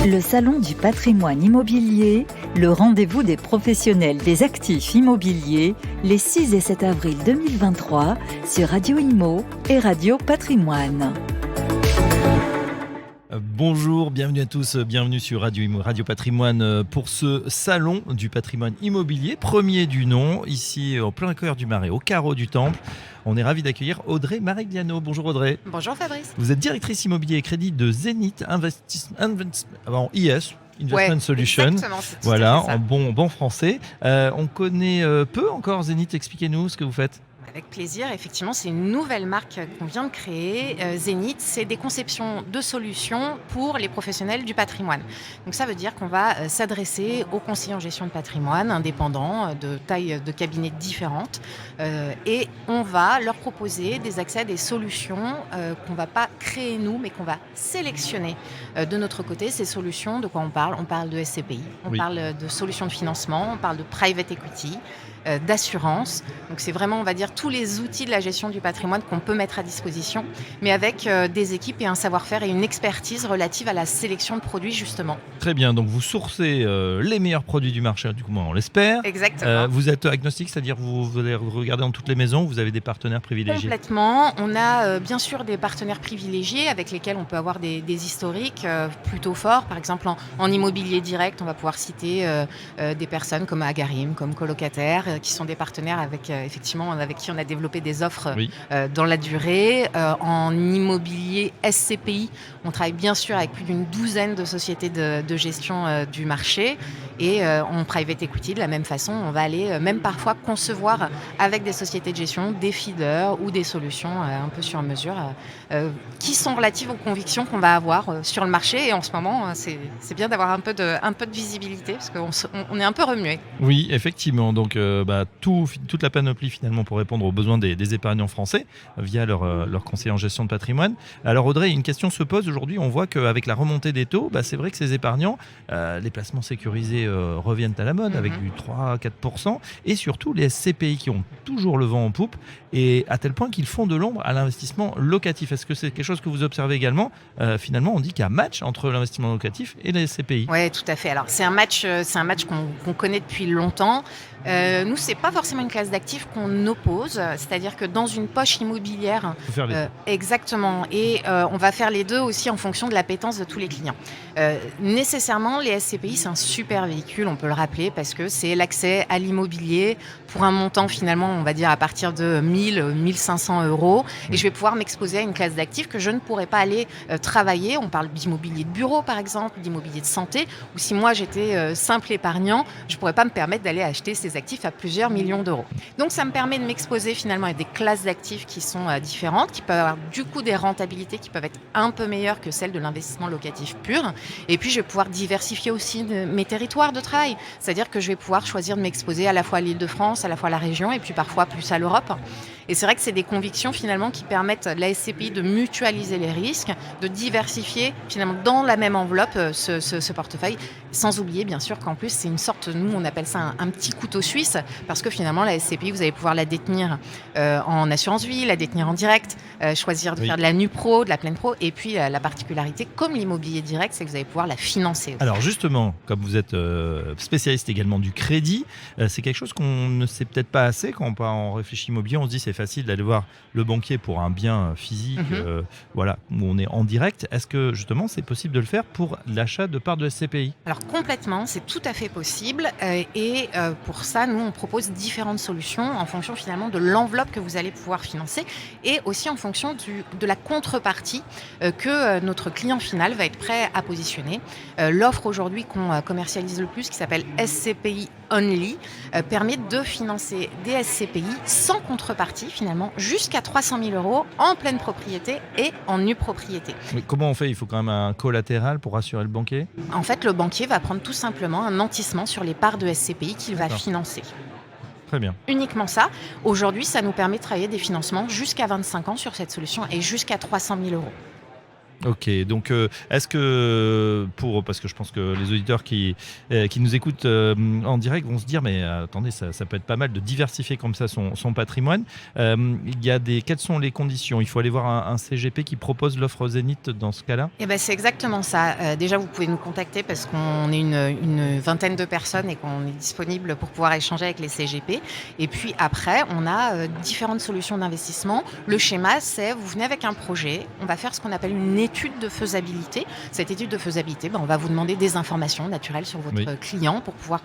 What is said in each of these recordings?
Le Salon du patrimoine immobilier, le rendez-vous des professionnels des actifs immobiliers, les 6 et 7 avril 2023 sur Radio Imo et Radio Patrimoine. Bonjour, bienvenue à tous, bienvenue sur Radio Imo, Radio Patrimoine pour ce salon du patrimoine immobilier, premier du nom, ici au plein cœur du Marais, au carreau du Temple. On est ravis d'accueillir Audrey Marigliano. Bonjour Audrey. Bonjour Fabrice. Vous êtes directrice immobilier et crédit de Zenith Investment Solutions. Exactement, c'est tout Voilà, à fait ça. en bon français. On connaît peu encore Zenith, expliquez-nous ce que vous faites. Avec plaisir, effectivement, c'est une nouvelle marque qu'on vient de créer. Zenith, c'est des conceptions de solutions pour les professionnels du patrimoine. Donc ça veut dire qu'on va s'adresser aux conseillers en gestion de patrimoine indépendants, de tailles de cabinets différentes, et on va leur proposer des accès à des solutions qu'on ne va pas créer nous, mais qu'on va sélectionner de notre côté. Ces solutions, de quoi on parle ? On parle de SCPI, on parle de solutions de financement, on parle de private equity, d'assurance. Donc c'est vraiment, on va dire, tous les outils de la gestion du patrimoine qu'on peut mettre à disposition, mais avec des équipes et un savoir-faire et une expertise relative à la sélection de produits, justement. Très bien, donc vous sourcez les meilleurs produits du marché, du coup on l'espère. Exactement. Vous êtes agnostique, c'est-à-dire vous allez regarder dans toutes les maisons, vous avez des partenaires privilégiés. Complètement. On a bien sûr des partenaires privilégiés avec lesquels on peut avoir des historiques plutôt forts. Par exemple, en immobilier direct, on va pouvoir citer des personnes comme Agarim, comme Colocataire, qui sont des partenaires avec qui on a développé des offres dans la durée. En immobilier SCPI, on travaille bien sûr avec plus d'une douzaine de sociétés de gestion du marché. Et en private equity, de la même façon, on va aller même parfois concevoir avec des sociétés de gestion des feeders ou des solutions un peu sur mesure qui sont relatives aux convictions qu'on va avoir sur le marché. Et en ce moment, c'est bien d'avoir un peu de visibilité parce qu'on est un peu remué. Oui, effectivement. Donc, toute la panoplie finalement pour répondre aux besoins des épargnants français via leur conseiller en gestion de patrimoine. Alors Audrey, une question se pose aujourd'hui. On voit qu'avec la remontée des taux, c'est vrai que ces épargnants, les placements sécurisés reviennent à la mode avec du 3-4% et surtout les SCPI qui ont toujours le vent en poupe et à tel point qu'ils font de l'ombre à l'investissement locatif. Est-ce que c'est quelque chose que vous observez également ? Finalement, on dit qu'il y a un match entre l'investissement locatif et les SCPI. Oui, tout à fait. Alors, c'est un match qu'on connaît depuis longtemps. Nous, c'est pas forcément une classe d'actifs qu'on oppose, c'est-à-dire que dans une poche immobilière, Faut faire les deux. Exactement, et on va faire les deux aussi en fonction de l'appétence de tous les clients. Nécessairement, les SCPI, c'est un super véhicule, on peut le rappeler, parce que c'est l'accès à l'immobilier pour un montant finalement, on va dire à partir de 1 500 €, et je vais pouvoir m'exposer à une classe d'actifs que je ne pourrais pas aller travailler. On parle d'immobilier de bureau, par exemple, d'immobilier de santé, ou si moi j'étais simple épargnant, je ne pourrais pas me permettre d'aller acheter ces actifs à plusieurs millions d'euros. Donc ça me permet de m'exposer finalement à des classes d'actifs qui sont différentes, qui peuvent avoir du coup des rentabilités qui peuvent être un peu meilleures que celles de l'investissement locatif pur. Et puis je vais pouvoir diversifier aussi mes territoires de travail, c'est-à-dire que je vais pouvoir choisir de m'exposer à la fois à l'Île-de-France, à la fois à la région et puis parfois plus à l'Europe. Et c'est vrai que c'est des convictions finalement qui permettent à la SCPI de mutualiser les risques, de diversifier finalement dans la même enveloppe ce portefeuille, sans oublier bien sûr qu'en plus c'est une sorte, nous on appelle ça un petit couteau suisse, parce que finalement la SCPI vous allez pouvoir la détenir en assurance vie, la détenir en direct, choisir de faire de la nue pro, de la pleine pro, et puis la particularité comme l'immobilier direct, c'est que vous allez pouvoir la financer aussi. Alors justement, comme vous êtes spécialiste également du crédit, c'est quelque chose qu'on ne sait peut-être pas assez quand on réfléchit immobilier. On se dit c'est facile d'aller voir le banquier pour un bien physique, où on est en direct. Est-ce que justement c'est possible de le faire pour l'achat de parts de SCPI ? Alors complètement, c'est tout à fait possible et pour ça, nous on propose différentes solutions en fonction finalement de l'enveloppe que vous allez pouvoir financer et aussi en fonction de la contrepartie que notre client final va être prêt à positionner. L'offre aujourd'hui qu'on commercialise le plus, qui s'appelle SCPI Only, permet de financer des SCPI sans contrepartie finalement jusqu'à 300 000 € en pleine propriété et en nue propriété. Mais comment on fait ? Il faut quand même un collatéral pour rassurer le banquier ? En fait, le banquier va prendre tout simplement un nantissement sur les parts de SCPI qu'il va financer. Très bien. Uniquement ça. Aujourd'hui, ça nous permet de travailler des financements jusqu'à 25 ans sur cette solution et jusqu'à 300 000 €. Ok, donc est-ce que, parce que je pense que les auditeurs qui nous écoutent en direct vont se dire, mais attendez, ça peut être pas mal de diversifier comme ça son patrimoine. Quelles sont les conditions? Il faut aller voir un CGP qui propose l'offre Zénith dans ce cas-là? Eh ben, c'est exactement ça. Déjà, vous pouvez nous contacter parce qu'on est une vingtaine de personnes et qu'on est disponible pour pouvoir échanger avec les CGP. Et puis après, on a différentes solutions d'investissement. Le schéma, c'est vous venez avec un projet, on va faire ce qu'on appelle une étude de faisabilité. Cette étude de faisabilité, on va vous demander des informations naturelles sur votre client pour pouvoir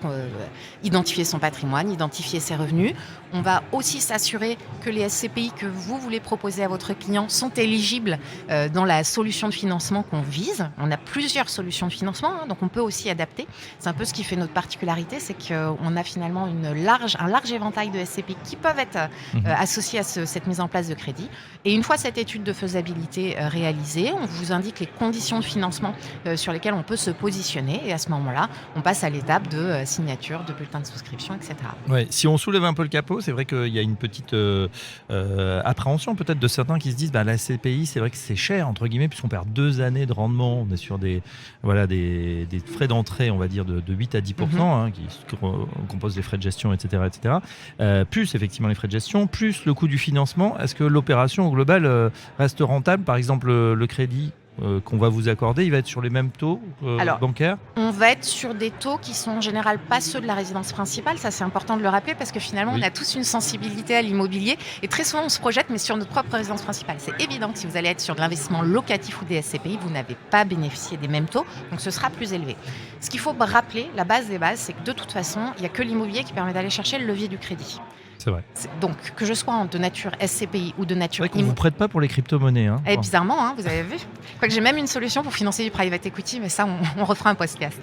identifier son patrimoine, identifier ses revenus. On va aussi s'assurer que les SCPI que vous voulez proposer à votre client sont éligibles dans la solution de financement qu'on vise. On a plusieurs solutions de financement, donc on peut aussi adapter. C'est un peu ce qui fait notre particularité, c'est qu'on a finalement un large éventail de SCPI qui peuvent être associés à cette mise en place de crédit. Et une fois cette étude de faisabilité réalisée, on vous indique les conditions de financement sur lesquelles on peut se positionner. Et à ce moment-là, on passe à l'étape de signature, de bulletin de souscription, etc. Ouais, si on soulève un peu le capot, c'est vrai qu'il y a une petite appréhension peut-être de certains qui se disent la SCPI, c'est vrai que c'est cher, entre guillemets, puisqu'on perd 2 années de rendement. On est sur des frais d'entrée, on va dire, de 8 à 10%, qui composent les frais de gestion, etc. Plus effectivement les frais de gestion, plus le coût du financement. Est-ce que l'opération au global reste rentable? Par exemple, le crédit qu'on va vous accorder, il va être sur les mêmes taux bancaires? On va être sur des taux qui sont en général pas ceux de la résidence principale. Ça, c'est important de le rappeler parce que finalement, on a tous une sensibilité à l'immobilier et très souvent, on se projette, mais sur notre propre résidence principale. C'est évident que si vous allez être sur de l'investissement locatif ou des SCPI, vous n'avez pas bénéficié des mêmes taux, donc ce sera plus élevé. Ce qu'il faut rappeler, la base des bases, c'est que de toute façon, il n'y a que l'immobilier qui permet d'aller chercher le levier du crédit. C'est vrai. Donc, que je sois de nature SCPI ou de nature... C'est vrai qu'on ne vous prête pas pour les crypto-monnaies. Bizarrement, vous avez vu. Quoique j'ai même une solution pour financer du private equity, mais ça, on refera un podcast.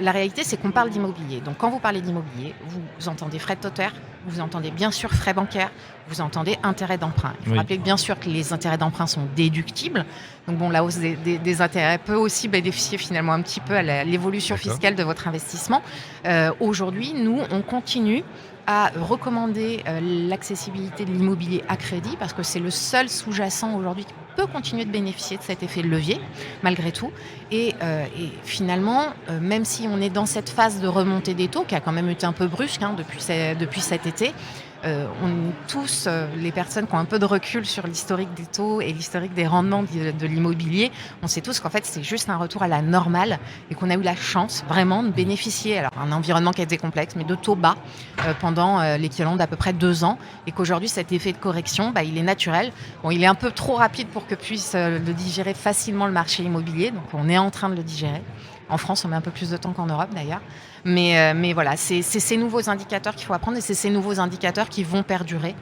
La réalité, c'est qu'on parle d'immobilier. Donc, quand vous parlez d'immobilier, vous entendez frais de notaire, vous entendez bien sûr frais bancaires, vous entendez intérêts d'emprunt. Il faut rappeler bien sûr que les intérêts d'emprunt sont déductibles. Donc, la hausse des intérêts peut aussi bénéficier finalement un petit peu à l'évolution fiscale de votre investissement. Aujourd'hui, nous, on continue à recommander l'accessibilité de l'immobilier à crédit parce que c'est le seul sous-jacent aujourd'hui qui peut continuer de bénéficier de cet effet de levier, malgré tout. Et finalement, même si on est dans cette phase de remontée des taux, qui a quand même été un peu brusque depuis cet été, on est tous les personnes qui ont un peu de recul sur l'historique des taux et l'historique des rendements de l'immobilier, on sait tous qu'en fait c'est juste un retour à la normale et qu'on a eu la chance vraiment de bénéficier, alors un environnement qui a été complexe, mais de taux bas pendant l'équivalent d'à peu près 2 ans et qu'aujourd'hui cet effet de correction, il est naturel. Bon, il est un peu trop rapide pour que puisse le digérer facilement le marché immobilier, donc on est en train de le digérer. En France, on met un peu plus de temps qu'en Europe d'ailleurs. Mais voilà, c'est ces nouveaux indicateurs qu'il faut apprendre et c'est ces nouveaux indicateurs qui vont perdurer.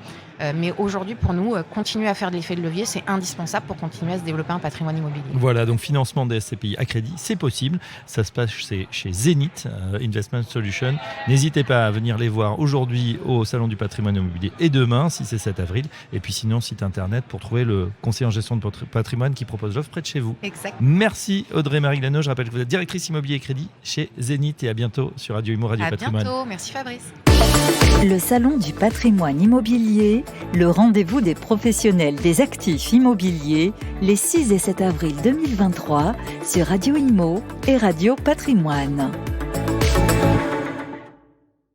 Mais aujourd'hui, pour nous, continuer à faire de l'effet de levier, c'est indispensable pour continuer à se développer un patrimoine immobilier. Voilà, donc financement des SCPI à crédit, c'est possible. Ça se passe chez Zénith Investment Solutions. N'hésitez pas à venir les voir aujourd'hui au Salon du patrimoine immobilier et demain, 6 et 7 avril. Et puis sinon, site internet pour trouver le conseiller en gestion de patrimoine qui propose l'offre près de chez vous. Exact. Merci Audrey-Marie Glano. Je rappelle que vous êtes directrice immobilier et crédit chez Zénith et à bientôt sur Radio Imo, Radio Patrimoine. À bientôt, merci Fabrice. Le Salon du patrimoine immobilier, le rendez-vous des professionnels des actifs immobiliers, les 6 et 7 avril 2023 sur Radio Imo et Radio Patrimoine.